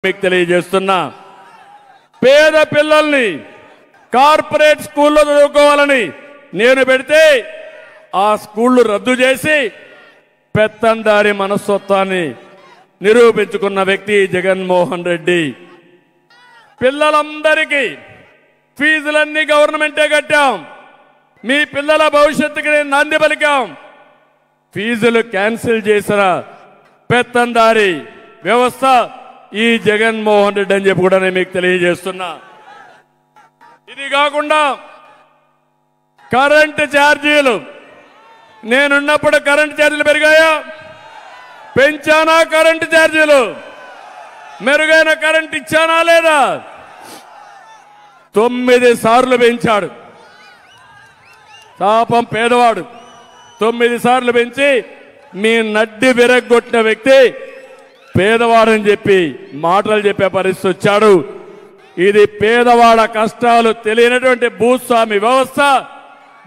మీకు తెలియజేస్తున్నా పేద పిల్లల్ని కార్పొరేట్ స్కూల్లో చదువుకోవాలని నేను పెడితే ఆ స్కూళ్లు రద్దు చేసి పెత్తందారి మనస్తత్వాన్ని నిరూపించుకున్న వ్యక్తి జగన్మోహన్ రెడ్డి. పిల్లలందరికీ ఫీజులన్నీ గవర్నమెంటే కట్టాం. మీ పిల్లల భవిష్యత్తుకి నాంది పలికాం. ఫీజులు క్యాన్సిల్ చేసిన పెత్తందారి వ్యవస్థ ఈ జగన్మోహన్ రెడ్డి అని చెప్పి కూడా నేను మీకు తెలియజేస్తున్నా. ఇది కాకుండా కరెంటు ఛార్జీలు, నేనున్నప్పుడు కరెంటు ఛార్జీలు పెరిగాయా? పెంచానా? కరెంటు ఛార్జీలు మెరుగైన కరెంటు ఇచ్చానా లేదా? 9 సార్లు పెంచాడు. పాపం పేదవాడు 9 సార్లు పెంచి మీ నడ్డి విరగొట్టిన వ్యక్తి పేదవాడని చెప్పి మాటలు చెప్పే పరిస్థితి వచ్చాడు. ఇది పేదవాడ కష్టాలు తెలియనటువంటి భూస్వామి వ్యవస్థ.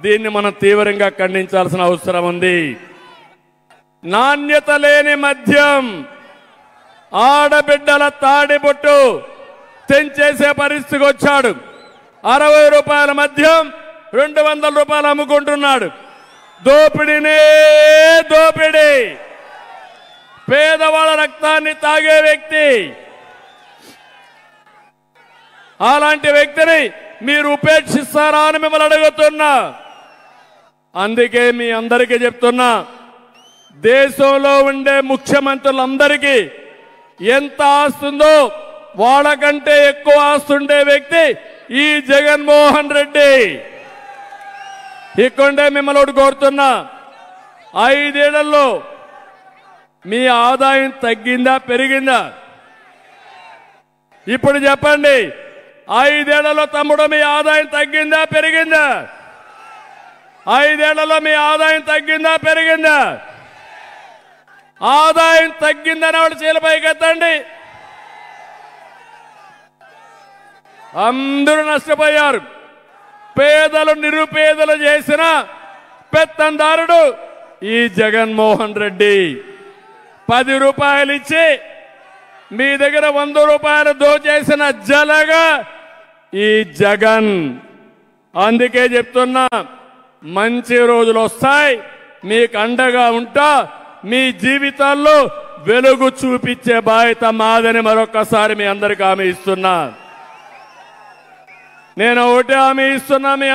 దీన్ని మనం తీవ్రంగా ఖండించాల్సిన అవసరం ఉంది. నాణ్యత లేని మద్యం, ఆడబిడ్డల తాడిబొట్టు తెంచేసే పరిస్థితికి వచ్చాడు. 60 రూపాయల మద్యం 200 రూపాయలు అమ్ముకుంటున్నాడు. దోపిడీనే దోపిడీ. పేదవాళ్ళ రక్తాన్ని తాగే వ్యక్తి. అలాంటి వ్యక్తిని మీరు ఉపేక్షిస్తారా అని మిమ్మల్ని అడుగుతున్నా. అందుకే మీ అందరికీ చెప్తున్నా, దేశంలో ఉండే ముఖ్యమంత్రులందరికీ ఎంత ఆస్తుందో వాళ్ళకంటే ఎక్కువ ఆస్తుండే వ్యక్తి ఈ జగన్మోహన్ రెడ్డి. ఇక్కడే మిమ్మల్ని ఒకటి కోరుతున్నా, 5 ఏళ్లలో మీ ఆదాయం తగ్గిందా పెరిగిందా? ఇప్పుడు చెప్పండి. 5 ఏళ్లలో తమ్ముడు మీ ఆదాయం తగ్గిందా పెరిగిందా? 5 ఏళ్లలో మీ ఆదాయం తగ్గిందా పెరిగిందా? ఆదాయం తగ్గిందని వాడు చేలపైకి ఎత్తండి. అందరూ నష్టపోయారు. పేదలు నిరుపేదలు చేసిన పెత్తందారుడు ఈ జగన్మోహన్ రెడ్డి. 10 రూపాయలు ఇచ్చి మీ దగ్గర 100 రూపాయలు దోచేసిన జలగా ఈ జగన్. అందుకే చెప్తున్నా, మంచి రోజులు వస్తాయి, మీకు అండగా ఉంటా. మీ జీవితాల్లో వెలుగు చూపించే బాధ్యత మాదని మరొకసారి మీ అందరికీ హామీ ఇస్తున్నా. నేను ఒకటే హామీ ఇస్తున్నా.